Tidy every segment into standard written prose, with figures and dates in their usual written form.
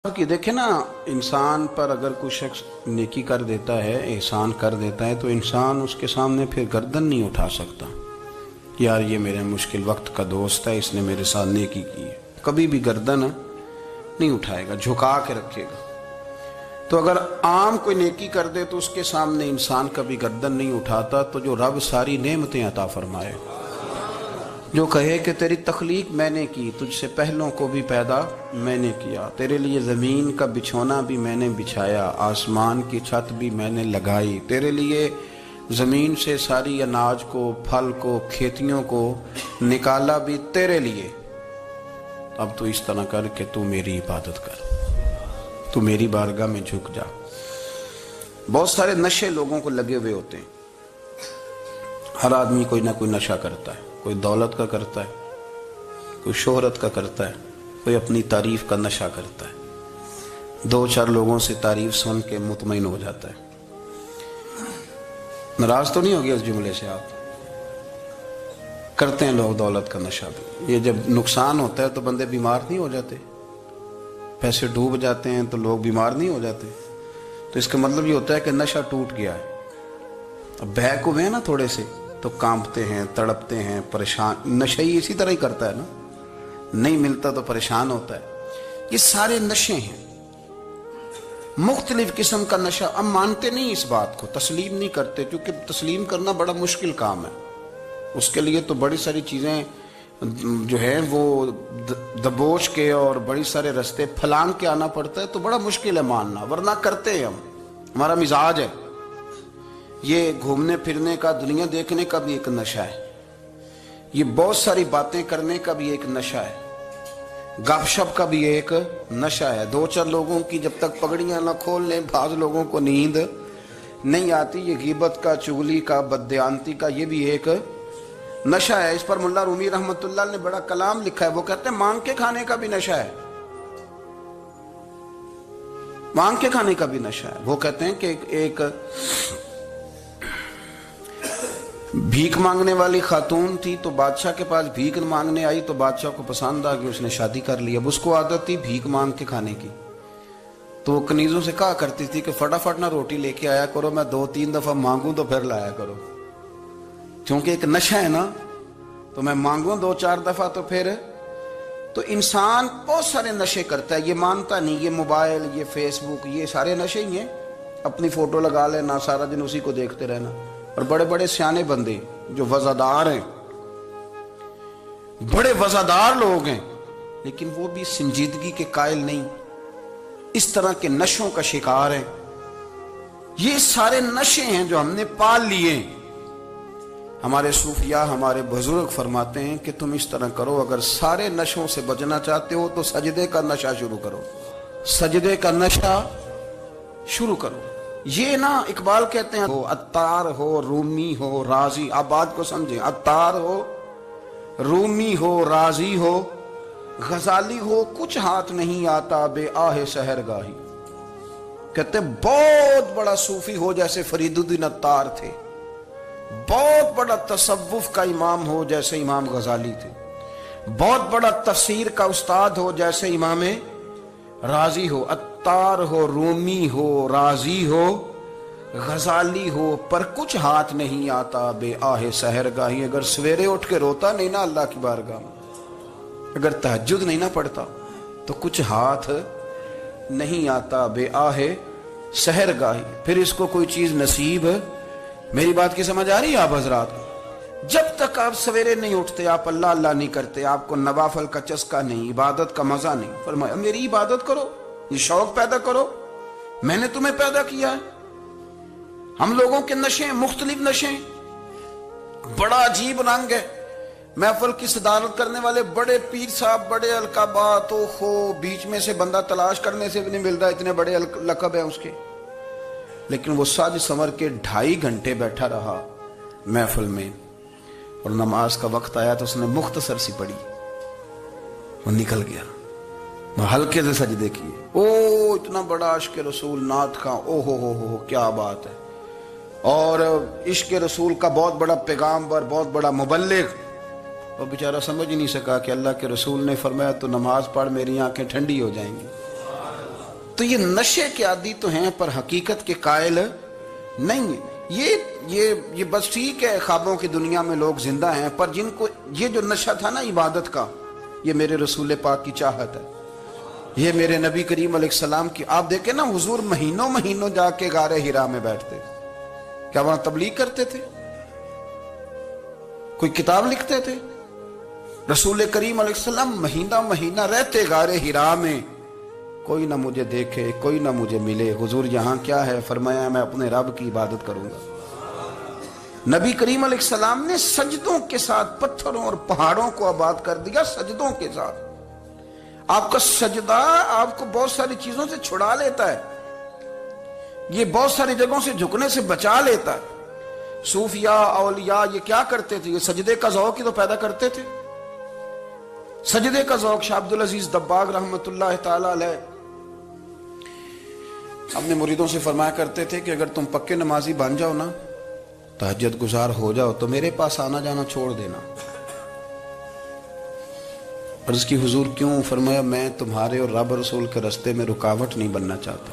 کہ دیکھیں نا، انسان پر اگر کوئی شخص نیکی کر دیتا ہے، احسان کر دیتا ہے، تو انسان اس کے سامنے پھر گردن نہیں اٹھا سکتا. یار یہ میرے مشکل وقت کا دوست ہے، اس نے میرے ساتھ نیکی کی ہے. کبھی بھی گردن نہیں اٹھائے گا، جھکا کے رکھے گا. تو اگر عام کوئی نیکی کر دے تو اس کے سامنے انسان کبھی گردن نہیں اٹھاتا. تو جو رب ساری نعمتیں عطا فرمائے، جو کہے کہ تیری تخلیق میں نے کی، تجھ سے پہلوں کو بھی پیدا میں نے کیا، تیرے لیے زمین کا بچھونا بھی میں نے بچھایا، آسمان کی چھت بھی میں نے لگائی، تیرے لیے زمین سے ساری اناج کو، پھل کو، کھیتیوں کو نکالا بھی تیرے لیے. اب تو اس طرح کر کہ تو میری عبادت کر، تو میری بارگاہ میں جھک جا. بہت سارے نشے لوگوں کو لگے ہوئے ہوتے ہیں. ہر آدمی کوئی نہ کوئی نشہ کرتا ہے. کوئی دولت کا کرتا ہے، کوئی شہرت کا کرتا ہے، کوئی اپنی تعریف کا نشہ کرتا ہے. دو چار لوگوں سے تعریف سن کے مطمئن ہو جاتا ہے. ناراض تو نہیں ہو گیا اس جملے سے؟ آپ کرتے ہیں لوگ دولت کا نشہ بھی. یہ جب نقصان ہوتا ہے تو بندے بیمار نہیں ہو جاتے؟ پیسے ڈوب جاتے ہیں تو لوگ بیمار نہیں ہو جاتے؟ تو اس کا مطلب یہ ہوتا ہے کہ نشہ ٹوٹ گیا ہے. اب بہک ہوئے ہیں نا تھوڑے سے تو کانپتے ہیں، تڑپتے ہیں، پریشان. نشئی اسی طرح ہی کرتا ہے نا، نہیں ملتا تو پریشان ہوتا ہے. یہ سارے نشے ہیں، مختلف قسم کا نشہ. ہم مانتے نہیں اس بات کو، تسلیم نہیں کرتے، کیونکہ تسلیم کرنا بڑا مشکل کام ہے. اس کے لیے تو بڑی ساری چیزیں جو ہیں وہ دبوچ کے اور بڑی سارے رستے پھلانگ کے آنا پڑتا ہے. تو بڑا مشکل ہے ماننا، ورنہ کرتے ہیں ہم. ہمارا مزاج ہے. یہ گھومنے پھرنے کا، دنیا دیکھنے کا بھی ایک نشہ ہے. یہ بہت ساری باتیں کرنے کا بھی ایک نشہ ہے. گپ شپ کا بھی ایک نشہ ہے. دو چار لوگوں کی جب تک پگڑیاں نہ کھول لیں، بعض لوگوں کو نیند نہیں آتی. یہ غیبت کا، چغلی کا، بددیانتی کا، یہ بھی ایک نشہ ہے. اس پر ملا رومی رحمۃ اللہ نے بڑا کلام لکھا ہے. وہ کہتے ہیں مانگ کے کھانے کا بھی نشہ ہے، مانگ کے کھانے کا بھی نشہ ہے. وہ کہتے ہیں کہ ایک بھیک مانگنے والی خاتون تھی، تو بادشاہ کے پاس بھیک مانگنے آئی تو بادشاہ کو پسند آ گئی، اس نے شادی کر لی. اب اس کو عادت تھی بھیک مانگ کے کھانے کی. تو وہ کنیزوں سے کہا کرتی تھی کہ فٹافٹ نہ روٹی لے کے آیا کرو، میں 2-3 دفعہ مانگوں تو پھر لایا کرو. کیونکہ ایک نشہ ہے نا، تو میں مانگوں 2-4 دفعہ تو پھر. تو انسان بہت سارے نشے کرتا ہے، یہ مانتا نہیں. یہ موبائل، یہ فیس بک، یہ سارے نشے ہی ہیں. اپنی فوٹو لگا لینا، سارا دن اسی کو دیکھتے رہنا. اور بڑے بڑے سیانے بندے جو وزادار ہیں، بڑے وزادار لوگ ہیں، لیکن وہ بھی سنجیدگی کے قائل نہیں، اس طرح کے نشوں کا شکار ہیں. یہ سارے نشے ہیں جو ہم نے پال لیے. ہمارے صوفیاء، ہمارے بزرگ فرماتے ہیں کہ تم اس طرح کرو، اگر سارے نشوں سے بچنا چاہتے ہو تو سجدے کا نشہ شروع کرو. سجدے کا نشہ شروع کرو. یہ نا اقبال کہتے ہیں، ہو عطار ہو، رومی ہو، رازی. آپ بات کو سمجھیں. عطار ہو، رومی ہو، رازی ہو، غزالی ہو، کچھ ہاتھ نہیں آتا بے آہ سحر گاہی. کہتے ہیں بہت بڑا صوفی ہو جیسے فرید الدین عطار تھے، بہت بڑا تصوف کا امام ہو جیسے امام غزالی تھے، بہت بڑا تفسیر کا استاد ہو جیسے امام رازی ہو. عطار ہو، رومی ہو، رازی ہو، غزالی ہو، پر کچھ ہاتھ نہیں آتا بے آہ سحر گاہی. اگر سویرے اٹھ کے روتا نہیں نا اللہ کی بارگاہ میں، اگر تہجد نہیں نہ پڑھتا، تو کچھ ہاتھ نہیں آتا بے آہ سحر گاہی. پھر اس کو کوئی چیز نصیب. میری بات کی سمجھ آ رہی ہے آپ حضرات؟ جب تک آپ سویرے نہیں اٹھتے، آپ اللہ اللہ نہیں کرتے، آپ کو نوافل کا چسکا نہیں، عبادت کا مزہ نہیں. فرمایا میری عبادت کرو، یہ شوق پیدا کرو، میں نے تمہیں پیدا کیا ہے. ہم لوگوں کے نشے، مختلف نشے، بڑا عجیب رنگ ہے. محفل کی صدارت کرنے والے بڑے پیر صاحب، بڑے القابات، ہو بیچ میں سے بندہ تلاش کرنے سے بھی نہیں مل رہا، اتنے بڑے لقب ہیں اس کے. لیکن وہ سج سنور کے 2.5 گھنٹے بیٹھا رہا محفل میں، اور نماز کا وقت آیا تو اس نے مختصر سی پڑھی، وہ نکل گیا. ہلکے سے سجدے کیے. او اتنا بڑا عشق رسول، نعت خواں، او ہو کیا بات ہے. اور عشق رسول کا بہت بڑا پیغامبر، بہت بڑا مبلغ. وہ بیچارہ سمجھ ہی نہیں سکا کہ اللہ کے رسول نے فرمایا تو نماز پڑھ میری آنکھیں ٹھنڈی ہو جائیں گی. تو یہ نشے کے عادی تو ہیں پر حقیقت کے قائل نہیں ہیں. یہ بس ٹھیک ہے خوابوں کی دنیا میں لوگ زندہ ہیں، پر جن کو یہ جو نشہ تھا نا عبادت کا، یہ میرے رسول پاک کی چاہت ہے، یہ میرے نبی کریم علیہ السلام کی. آپ دیکھیں نا حضور مہینوں جا کے غار حرا میں بیٹھتے، کیا وہاں تبلیغ کرتے تھے؟ کوئی کتاب لکھتے تھے؟ رسول کریم علیہ السلام مہینہ رہتے غار حرا میں. کوئی نہ مجھے دیکھے، کوئی نہ مجھے ملے. حضور یہاں کیا ہے؟ فرمایا میں اپنے رب کی عبادت کروں گا. نبی کریم علیہ السلام نے سجدوں کے ساتھ پتھروں اور پہاڑوں کو آباد کر دیا، سجدوں کے ساتھ. آپ کا سجدہ آپ کو بہت ساری چیزوں سے چھڑا لیتا ہے، یہ بہت ساری جگہوں سے جھکنے سے بچا لیتا ہے. صوفیاء اولیاء یہ کیا کرتے تھے؟ یہ سجدے کا ذوق ہی تو پیدا کرتے تھے. سجدے کا ذوق. شاہ عبدالعزیز دباغ رحمت اللہ تعالی علیہ اپنے مریدوں سے فرمایا کرتے تھے کہ اگر تم پکے نمازی بن جاؤ نا، تہجد گزار ہو جاؤ، تو میرے پاس آنا جانا چھوڑ دینا. عرض کی حضور کیوں؟ فرمایا میں تمہارے اور رب رسول کے رستے میں رکاوٹ نہیں بننا چاہتا،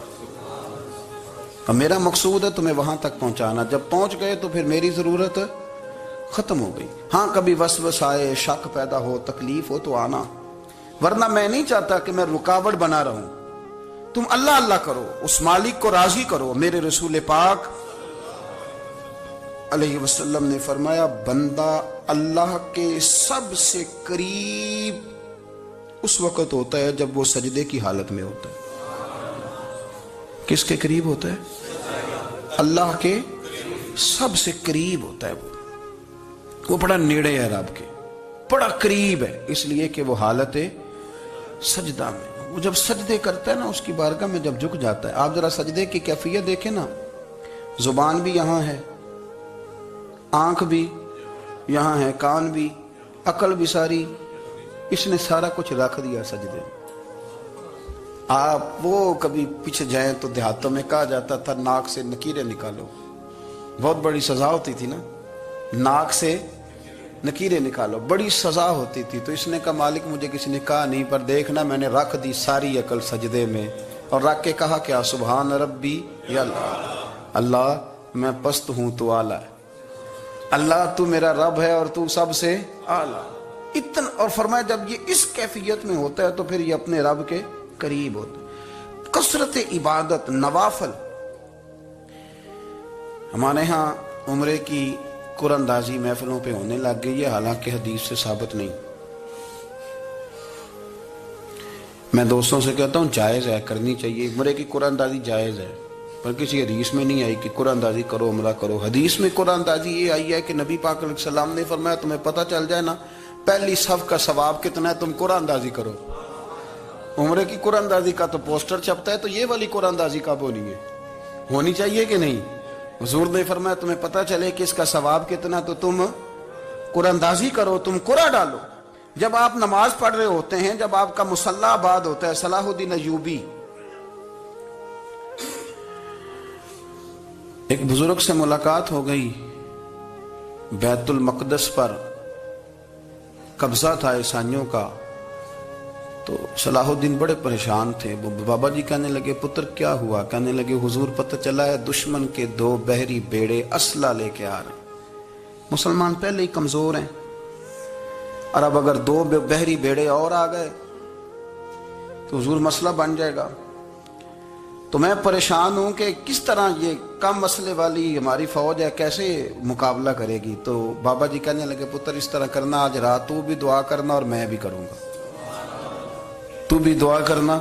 اور میرا مقصود ہے تمہیں وہاں تک پہنچانا. جب پہنچ گئے تو پھر میری ضرورت ختم ہو گئی. ہاں کبھی وسوس آئے، شک پیدا ہو، تکلیف ہو تو آنا، ورنہ میں نہیں چاہتا کہ میں رکاوٹ بنا رہوں. تم اللہ اللہ کرو، اس مالک کو راضی کرو. میرے رسول پاک علیہ وسلم نے فرمایا بندہ اللہ کے سب سے قریب اس وقت ہوتا ہے جب وہ سجدے کی حالت میں ہوتا ہے. کس کے قریب ہوتا ہے؟ اللہ کے سب سے قریب ہوتا ہے. وہ بڑا نیڑے ہے رب کے، بڑا قریب ہے، اس لیے کہ وہ حالت سجدہ میں. وہ جب سجدے کرتا ہے نا، اس کی بارگاہ میں جب جھک جاتا ہے. آپ ذرا سجدے کی کیفیت دیکھیں نا، زبان بھی یہاں ہے، آنکھ بھی یہاں ہے، کان بھی، عقل بھی ساری، اس نے سارا کچھ رکھ دیا سجدے میں. آپ وہ کبھی پیچھے جائیں تو دیہاتوں میں کہا جاتا تھا ناک سے نکیریں نکالو. بہت بڑی سزا ہوتی تھی نا، ناک سے نکیریں نکالو، بڑی سزا ہوتی تھی. تو اس نے کہا مالک مجھے کسی نے کہا نہیں، پر دیکھنا میں نے رکھ دی ساری عقل سجدے میں، اور رکھ کے کہا کیا؟ سبحان ربی یا اللہ، اللہ میں پست ہوں تو اعلیٰ ہے، اللہ تو میرا رب ہے اور تو سب سے اعلیٰ. اتنا. اور فرمایا جب یہ اس کیفیت میں ہوتا ہے تو پھر یہ اپنے رب کے قریب ہوتا ہے. کثرت عبادت، نوافل. ہمارے ہاں عمرے کی قرآن اندازی محفلوں پہ ہونے لگ گئی ہے، حالانکہ حدیث سے ثابت نہیں. میں دوستوں سے کہتا ہوں جائز ہے، کرنی چاہیے. عمرے کی قرآن اندازی جائز ہے، پر کسی حدیث میں نہیں آئی کہ قرآن اندازی کرو عمرہ کرو. حدیث میں قرآن اندازی یہ آئی ہے کہ نبی پاک علیہ السلام نے فرمایا تمہیں پتہ چل جائے نا پہلی صف کا ثواب کتنا ہے، تم قرآن اندازی کرو. عمرے کی قرآن اندازی کا تو پوسٹر چھپتا ہے، تو یہ والی قرآن اندازی کب ہونی ہے؟ ہونی چاہیے کہ نہیں؟ حضور نے فرمایا تمہیں پتہ چلے کہ اس کا ثواب کتنا، تو تم قرآن اندازی کرو، تم قرآن ڈالو. جب آپ نماز پڑھ رہے ہوتے ہیں، جب آپ کا مصلی آباد ہوتا ہے. صلاح الدین ایوبی ایک بزرگ سے ملاقات ہو گئی، بیت المقدس پر قبضہ تھا عیسائیوں کا. تو صلاح الدین بڑے پریشان تھے. وہ بابا جی کہنے لگے پتر کیا ہوا؟ کہنے لگے حضور پتہ چلا ہے دشمن کے 2 بحری بیڑے اسلحہ لے کے آ رہے ہیں. مسلمان پہلے ہی کمزور ہیں، اور اب اگر 2 بحری بیڑے اور آ گئے تو حضور مسئلہ بن جائے گا. تو میں پریشان ہوں کہ کس طرح یہ کم مسئلے والی ہماری فوج ہے کیسے مقابلہ کرے گی. تو بابا جی کہنے لگے پتر اس طرح کرنا، آج رات تو بھی دعا کرنا اور میں بھی کروں گا. تو بھی دعا کرنا،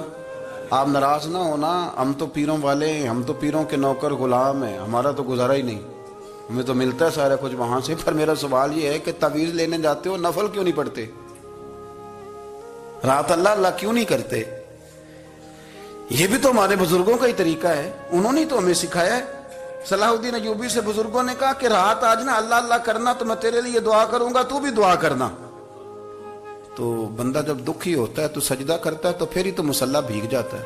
آپ ناراض نہ ہونا. ہم تو پیروں والے ہیں، ہم تو پیروں کے نوکر غلام ہیں، ہمارا تو گزارا ہی نہیں، ہمیں تو ملتا ہے سارا کچھ وہاں سے. پر میرا سوال یہ ہے کہ تعویذ لینے جاتے ہو نفل کیوں نہیں پڑھتے؟ رات اللہ اللہ کیوں نہیں کرتے؟ یہ بھی تو ہمارے بزرگوں کا ہی طریقہ ہے، انہوں نے تو ہمیں سکھایا ہے. صلاح الدین ایوبی سے بزرگوں نے کہا کہ رات آج نا اللہ اللہ کرنا، تو میں تیرے لیے دعا کروں گا، تو بھی دعا کرنا. تو بندہ جب دکھی ہوتا ہے تو سجدہ کرتا ہے، تو پھر ہی تو مصلی بھیگ جاتا ہے،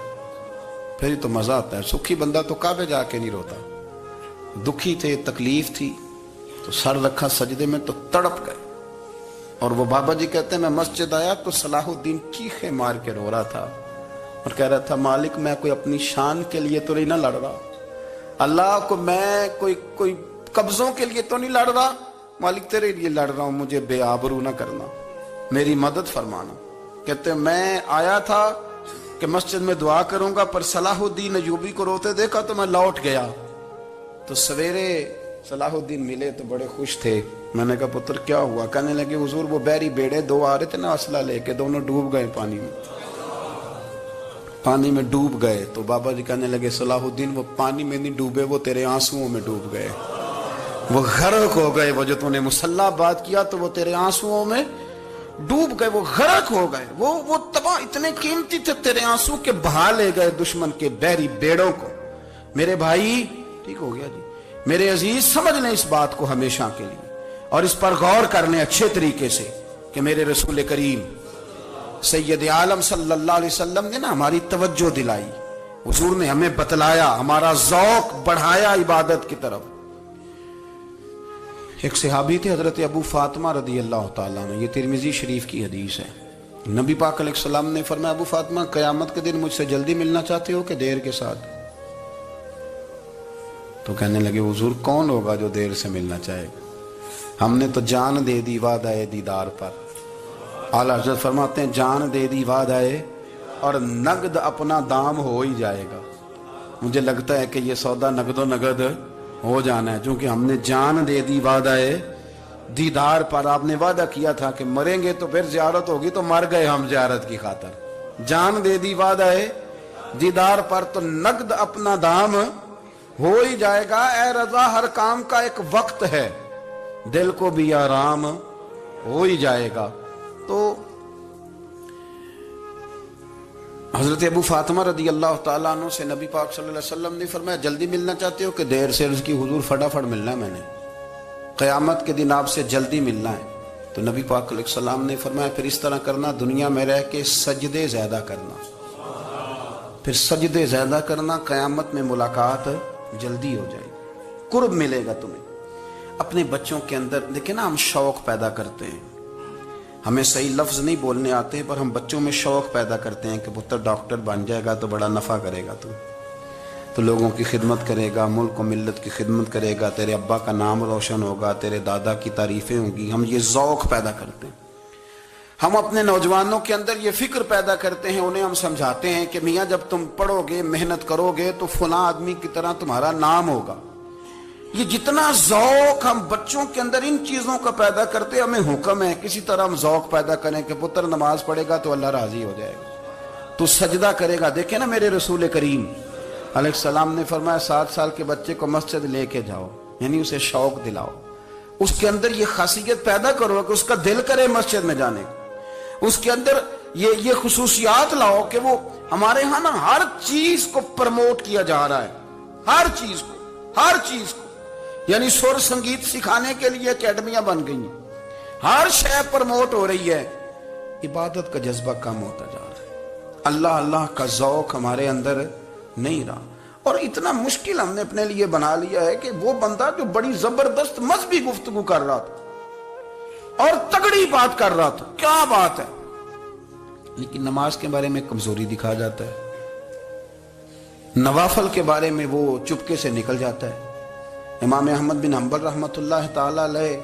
پھر ہی تو مزہ آتا ہے. سکھی بندہ تو کعبے جا کے نہیں روتا. دکھی تھے، تکلیف تھی، تو سر رکھا سجدے میں تو تڑپ گئے. اور وہ بابا جی کہتے ہیں میں مسجد آیا تو صلاح الدین چیخے مار کے رو رہا تھا. اور کہہ رہا تھا مالک میں کوئی اپنی شان کے لیے تو نہیں نہ لڑ رہا، اللہ کو میں کوئی قبضوں کے لیے تو نہیں لڑ رہا، مالک تیرے لیے لڑ رہا ہوں، مجھے بے آبرو نہ کرنا، میری مدد فرمانا۔ کہتے میں آیا تھا کہ مسجد میں دعا کروں گا، پر صلاح الدین ایوبی کو روتے دیکھا تو میں لوٹ گیا۔ تو سویرے صلاح الدین ملے تو بڑے خوش تھے۔ میں نے کہا پتر کیا ہوا؟ کہنے لگے حضور وہ بحری بیڑے دو آ رہے تھے نا اسلحہ لے کے، دونوں ڈوب گئے پانی میں ڈوب گئے۔ تو بابا جی کہنے لگے صلاح الدین وہ پانی میں نہیں ڈوبے، وہ تیرے آنسوؤں میں ڈوب گئے، وہ غرق ہو گئے، وہ جو تو نے مسلح بات کیا تو وہ تیرے آنسوؤں میں ڈوب گئے، وہ غرق ہو گئے، وہ تباہ، اتنے قیمتی تھے تیرے آنسو کے بہا لے گئے دشمن کے بحری بیڑوں کو۔ میرے بھائی ٹھیک ہو گیا جی، میرے عزیز سمجھ لیں اس بات کو ہمیشہ کے لیے، اور اس پر غور کر لیں اچھے طریقے سے کہ میرے رسول کریم سید عالم صلی اللہ علیہ وسلم نے نا ہماری توجہ دلائی، حضور نے ہمیں بتلایا، ہمارا ذوق بڑھایا عبادت کی طرف۔ ایک صحابی تھے حضرت ابو فاطمہ رضی اللہ تعالیٰ عنہ، یہ ترمذی شریف کی حدیث ہے۔ نبی پاک علیہ السلام نے فرمایا ابو فاطمہ قیامت کے دن مجھ سے جلدی ملنا چاہتے ہو کہ دیر کے ساتھ؟ تو کہنے لگے حضور کون ہوگا جو دیر سے ملنا چاہے گا، ہم نے تو جان دے دی وعدہ دیدار پر۔ اعلیٰ حضرت فرماتے ہیں جان دے دی وعدہ اور نقد اپنا دام ہو ہی جائے گا۔ مجھے لگتا ہے کہ یہ سودا نقد و نقد ہو جانا ہے، چونکہ ہم نے جان دے دی وعدہ دیدار پر۔ آپ نے وعدہ کیا تھا کہ مریں گے تو پھر زیارت ہوگی، تو مر گئے ہم زیارت کی خاطر۔ جان دے دی وعدہ دیدار پر، تو نقد اپنا دام ہو ہی جائے گا۔ اے رضا ہر کام کا ایک وقت ہے، دل کو بھی آرام ہو ہی جائے گا۔ تو حضرت ابو فاطمہ رضی اللہ تعالیٰ عنہ سے نبی پاک صلی اللہ علیہ وسلم نے فرمایا جلدی ملنا چاہتے ہو کہ دیر سے؟ عرض کی حضور فٹافٹ ملنا ہے، میں نے قیامت کے دن آپ سے جلدی ملنا ہے۔ تو نبی پاک علیہ السلام نے فرمایا پھر اس طرح کرنا، دنیا میں رہ کے سجدے زیادہ کرنا، پھر سجدے زیادہ کرنا، قیامت میں ملاقات جلدی ہو جائے گی، قرب ملے گا تمہیں۔ اپنے بچوں کے اندر دیکھیں نا، ہم شوق پیدا کرتے ہیں، ہمیں صحیح لفظ نہیں بولنے آتے پر ہم بچوں میں شوق پیدا کرتے ہیں کہ پتر ڈاکٹر بن جائے گا تو بڑا نفع کرے گا، تو لوگوں کی خدمت کرے گا، ملک و ملت کی خدمت کرے گا، تیرے ابا کا نام روشن ہوگا، تیرے دادا کی تعریفیں ہوں گی۔ ہم یہ ذوق پیدا کرتے ہیں، ہم اپنے نوجوانوں کے اندر یہ فکر پیدا کرتے ہیں، انہیں ہم سمجھاتے ہیں کہ میاں جب تم پڑھو گے محنت کرو گے تو فلاں آدمی کی طرح تمہارا نام ہوگا۔ یہ جتنا ذوق ہم بچوں کے اندر ان چیزوں کا پیدا کرتے، ہمیں حکم ہے کسی طرح ہم ذوق پیدا کریں کہ پتر نماز پڑھے گا تو اللہ راضی ہو جائے گا، تو سجدہ کرے گا۔ دیکھیں نا میرے رسول کریم علیہ السلام نے فرمایا 7 سال کے بچے کو مسجد لے کے جاؤ، یعنی اسے شوق دلاؤ، اس کے اندر یہ خاصیت پیدا کرو کہ اس کا دل کرے مسجد میں جانے کا، اس کے اندر یہ خصوصیات لاؤ کہ وہ ہمارے ہاں نا ہر چیز کو پرموٹ کیا جا رہا ہے، ہر چیز کو، یعنی سر سنگیت سکھانے کے لیے اکیڈمیاں بن گئی ہیں، ہر شے پرموٹ ہو رہی ہے، عبادت کا جذبہ کم ہوتا جا رہا ہے، اللہ کا ذوق ہمارے اندر نہیں رہا۔ اور اتنا مشکل ہم نے اپنے لیے بنا لیا ہے کہ وہ بندہ جو بڑی زبردست مذہبی گفتگو کر رہا تھا اور تگڑی بات کر رہا تھا، کیا بات ہے، لیکن نماز کے بارے میں کمزوری دکھا جاتا ہے، نوافل کے بارے میں وہ چپکے سے نکل جاتا ہے۔ امام احمد بن حنبل رحمۃ اللہ تعالی علیہ،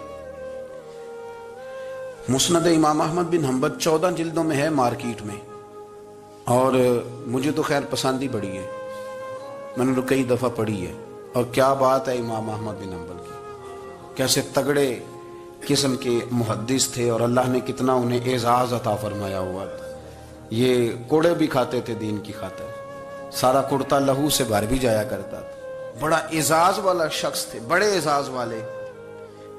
مسند امام احمد بن حنبل 14 جلدوں میں ہے مارکیٹ میں، اور مجھے تو خیر پسندی بڑی ہے، میں نے تو کئی دفعہ پڑھی ہے، اور کیا بات ہے امام احمد بن حنبل کی، کیسے تگڑے قسم کے محدث تھے، اور اللہ نے کتنا انہیں اعزاز عطا فرمایا ہوا تھا۔ یہ کوڑے بھی کھاتے تھے دین کی خاطر، سارا کرتا لہو سے بھر بھی جایا کرتا تھا، بڑا اعزاز والا شخص تھے، بڑے اعزاز والے،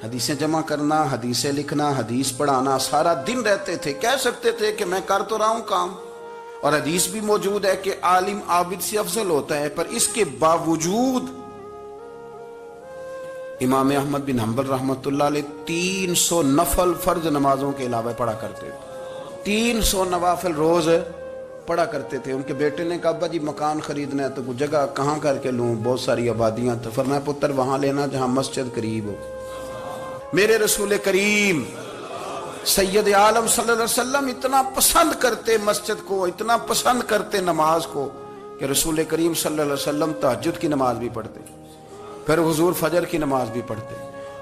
حدیثیں جمع کرنا، حدیثیں لکھنا، حدیث پڑھانا، سارا دن رہتے تھے، کہہ سکتے تھے کہ میں کر تو رہا ہوں کام، اور حدیث بھی موجود ہے کہ عالم عابد سے افضل ہوتا ہے، پر اس کے باوجود امام احمد بن حنبل رحمۃ اللہ علیہ 300 نفل فرض نمازوں کے علاوہ پڑھا کرتے تھے، 300 نوافل روز پڑھا کرتے تھے۔ ان کے بیٹے نے کہا ابا جی مکان خریدنا ہے تو کوئی جگہ کہاں کر کے لوں، بہت ساری آبادیاں، تو فرمایا پتر وہاں لینا جہاں مسجد قریب ہو۔ میرے رسول کریم سید عالم صلی اللہ علیہ وسلم اتنا پسند کرتے مسجد کو، اتنا پسند کرتے نماز کو کہ رسول کریم صلی اللہ علیہ وسلم تہجد کی نماز بھی پڑھتے، پھر حضور فجر کی نماز بھی پڑھتے،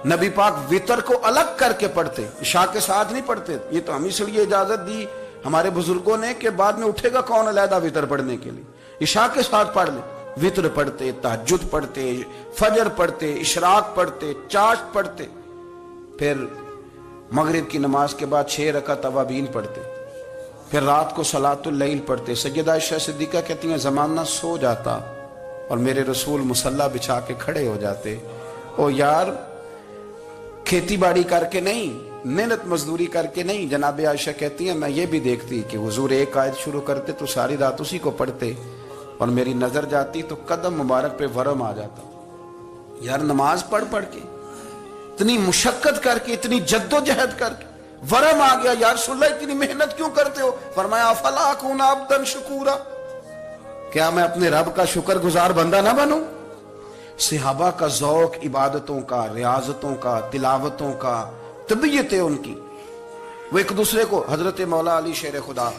نبی پاک وتر کو الگ کر کے پڑھتے، عشاء کے ساتھ نہیں پڑھتے۔ یہ تو ہم اس لیے اجازت دی ہمارے بزرگوں نے کہ بعد میں اٹھے گا کون علیحدہ وتر پڑھنے کے لیے، عشاء کے ساتھ پڑھ لیں۔ وتر پڑھتے، تہجد پڑھتے، فجر پڑھتے، اشراق پڑھتے، چاشت پڑھتے، پھر مغرب کی نماز کے بعد 6 رکعت اوابین پڑھتے، پھر رات کو صلاۃ اللیل پڑھتے۔ سیدہ عائشہ صدیقہ کہتی ہیں زمانہ سو جاتا اور میرے رسول مصلی بچھا کے کھڑے ہو جاتے۔ او یار، کھیتی باڑی کر کے نہیں، محنت مزدوری کر کے نہیں، جناب عائشہ کہتی ہیں میں یہ بھی دیکھتی کہ حضور ایک آیت شروع کرتے تو ساری رات اسی کو پڑھتے، اور میری نظر جاتی تو قدم مبارک پہ ورم آ جاتا۔ یار نماز پڑھ پڑھ کے، اتنی مشقت کر کے، اتنی جد و جہد کر کے ورم آ گیا، یا رسول اللہ اتنی محنت کیوں کرتے ہو؟ فرمایا افلا اکون عبدا شکورا، کیا میں اپنے رب کا شکر گزار بندہ نہ بنوں؟ صحابہ کا ذوق عبادتوں کا، ریاضتوں کا، تلاوتوں کا، طبیعت ہے ان کی، وہ ایک دوسرے کو، حضرت مولا علی شیر خدا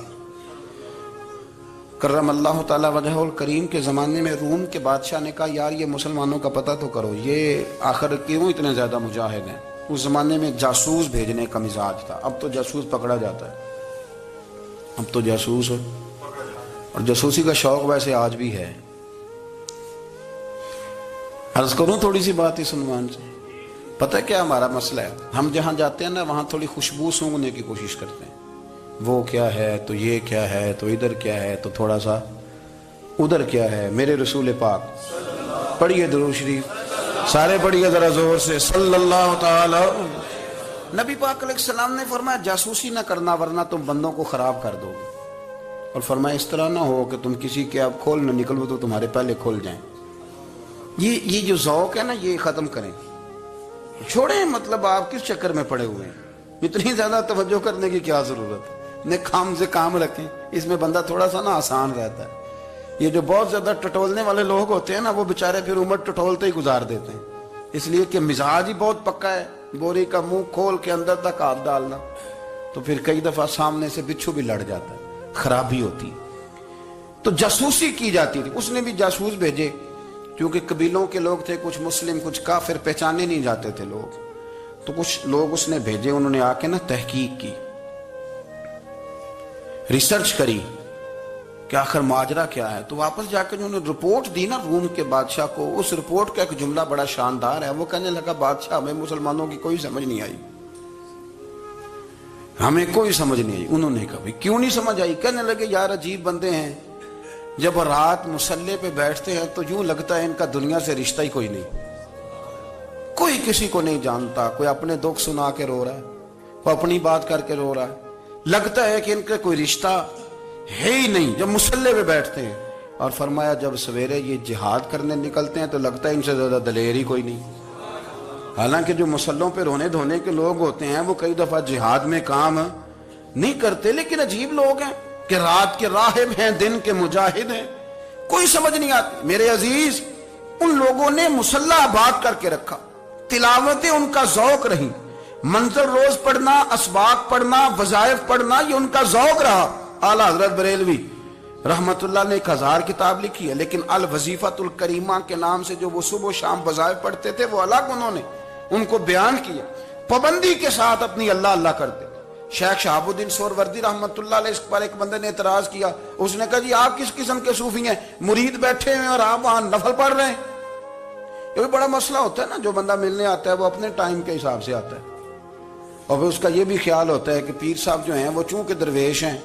کرم اللہ تعالی وجہہ الکریم کے زمانے میں روم کے بادشاہ نے کہا یار یہ مسلمانوں کا پتہ تو کرو، یہ آخر کیوں اتنے زیادہ مجاہد ہیں؟ اس زمانے میں جاسوس بھیجنے کا مزاج تھا، اب تو جاسوس پکڑا جاتا ہے، اب تو جاسوس ہے، اور جاسوسی کا شوق ویسے آج بھی ہے۔ عرض کروں تھوڑی سی بات اس عنوان سے، پتہ کیا ہمارا مسئلہ ہے؟ ہم جہاں جاتے ہیں نا وہاں تھوڑی خوشبو سونگنے کی کوشش کرتے ہیں، وہ کیا ہے تو یہ کیا ہے تو ادھر کیا ہے تو تھوڑا سا ادھر کیا ہے۔ میرے رسول پاک پڑھیے درود شریف، سارے پڑھیے ذرا زور سے، صلی اللہ تعالی۔ نبی پاک علیہ السلام نے فرمایا جاسوسی نہ کرنا ورنہ تم بندوں کو خراب کر دو گے، اور فرمایا اس طرح نہ ہو کہ تم کسی کے اب کھول نہ نکلو تو تمہارے پہلے کھول جائیں۔ یہ جو ذوق ہے نا یہ ختم کریں، چھوڑیں، مطلب آپ کس چکر میں پڑے ہوئے ہیں؟ اتنی زیادہ توجہ کرنے کی کیا ضرورت ہے؟ کام سے کام رکھیں، اس میں بندہ تھوڑا سا نا آسان رہتا ہے۔ یہ جو بہت زیادہ ٹٹولنے والے لوگ ہوتے ہیں نا وہ بےچارے پھر عمر ٹٹولتے ہی گزار دیتے ہیں، اس لیے کہ مزاج ہی بہت پکا ہے، بوری کا منہ کھول کے اندر تک ہاتھ ڈالنا، تو پھر کئی دفعہ سامنے سے بچھو بھی لڑ جاتا ہے، خرابی ہوتی۔ تو جاسوسی کی جاتی تھی، اس نے بھی جاسوس بھیجے، کیونکہ قبیلوں کے لوگ تھے، کچھ مسلم کچھ کافر، پہچانے نہیں جاتے تھے لوگ، تو کچھ لوگ اس نے بھیجے، انہوں نے آ کے نا تحقیق کی، ریسرچ کری کہ آخر ماجرا کیا ہے، تو واپس جا کے انہوں نے رپورٹ دی نا روم کے بادشاہ کو۔ اس رپورٹ کا ایک جملہ بڑا شاندار ہے، وہ کہنے لگا بادشاہ ہمیں مسلمانوں کی کوئی سمجھ نہیں آئی، ہمیں کوئی سمجھ نہیں آئی۔ انہوں نے کہا کیوں نہیں سمجھ آئی؟ کہنے لگے یار عجیب بندے ہیں، جب رات مصلی پہ بیٹھتے ہیں تو یوں لگتا ہے ان کا دنیا سے رشتہ ہی کوئی نہیں، کوئی کسی کو نہیں جانتا، کوئی اپنے دکھ سنا کے رو رہا ہے، کوئی اپنی بات کر کے رو رہا ہے، لگتا ہے کہ ان کا کوئی رشتہ ہے ہی نہیں جب مصلی پہ بیٹھتے ہیں۔ اور فرمایا جب سویرے یہ جہاد کرنے نکلتے ہیں تو لگتا ہے ان سے زیادہ دلیر ہی کوئی نہیں، حالانکہ جو مصلوں پہ رونے دھونے کے لوگ ہوتے ہیں وہ کئی دفعہ جہاد میں کام نہیں کرتے، لیکن عجیب لوگ ہیں کہ رات کے راہب ہیں، دن کے مجاہد ہیں، کوئی سمجھ نہیں آتی۔ میرے عزیز، ان لوگوں نے مصلی آباد کر کے رکھا، تلاوتیں ان کا ذوق رہی، منظر روز پڑھنا، اسباق پڑھنا، وظائف پڑھنا، یہ ان کا ذوق رہا۔ اعلیٰ حضرت بریلوی رحمت اللہ نے 1000 کتاب لکھی ہے، لیکن الوظیفۃ الکریمہ کے نام سے جو وہ صبح و شام وظائف پڑھتے تھے وہ الگ انہوں نے ان کو بیان کیا، پابندی کے ساتھ اپنی اللہ اللہ کرتے۔ شیخ شہاب الدین سہروردی رحمت اللہ علیہ اس پر ایک بندے نے اعتراض کیا، اس نے کہا جی آپ کس قسم کے صوفی ہیں، مرید بیٹھے ہیں اور آپ وہاں نفل پڑھ رہے ہیں؟ یہ بھی بڑا مسئلہ ہوتا ہے نا، جو بندہ ملنے آتا ہے وہ اپنے ٹائم کے حساب سے آتا ہے، اور پھر اس کا یہ بھی خیال ہوتا ہے کہ پیر صاحب جو ہیں وہ چونکہ درویش ہیں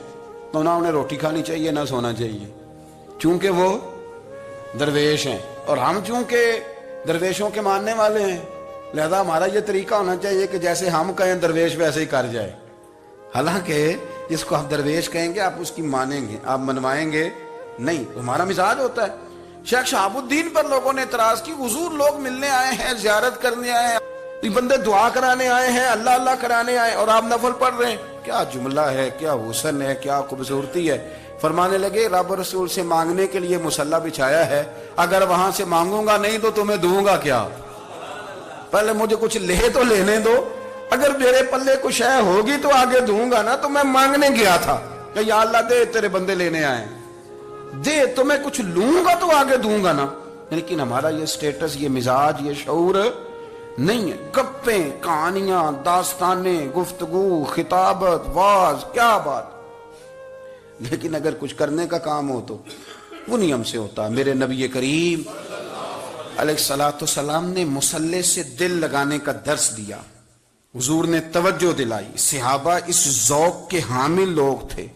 تو نہ انہیں روٹی کھانی چاہیے نہ سونا چاہیے، چونکہ وہ درویش ہیں، اور ہم چونکہ درویشوں کے ماننے والے ہیں لہذا ہمارا یہ طریقہ ہونا چاہیے کہ جیسے ہم کہیں درویش ویسے ہی کر جائے، حالانکہ جس کو آپ درویش کہیں گے آپ اس کی مانیں گے، آپ منوائیں گے نہیں، ہمارا مزاج ہوتا ہے۔ شیخ شہاب الدین پر لوگوں نے اعتراض کی، حضور لوگ ملنے آئے ہیں، زیارت کرنے آئے ہیں، یہ بندے دعا کرانے آئے ہیں، اللہ اللہ کرانے آئے اور آپ نفل پڑھ رہے ہیں، کیا جملہ ہے، کیا حسن ہے، کیا خوبصورتی ہے۔ فرمانے لگے رب رسول سے مانگنے کے لیے مصلی بچھایا ہے، اگر وہاں سے مانگوں گا نہیں تو تمہیں دوں گا کیا؟ پہلے مجھے کچھ لے تو لینے دو، اگر میرے پلے کچھ ہے ہوگی تو آگے دوں گا نا. تو میں مانگنے گیا تھا کہ یا اللہ دے, تیرے بندے لینے آئے, دے تو میں کچھ لوں گا تو آگے دوں گا نا. لیکن ہمارا یہ سٹیٹس, یہ مزاج, یہ شعور نہیں ہے. گپیں, کہانیاں, داستانیں, گفتگو, خطابت, واز, کیا بات. لیکن اگر کچھ کرنے کا کام ہو تو وہ نہیں ہم سے ہوتا. میرے نبی کریم علیہ الصلوۃ والسلام نے مصلی سے دل لگانے کا درس دیا. حضور نے توجہ دلائی. صحابہ اس ذوق کے حامل لوگ تھے.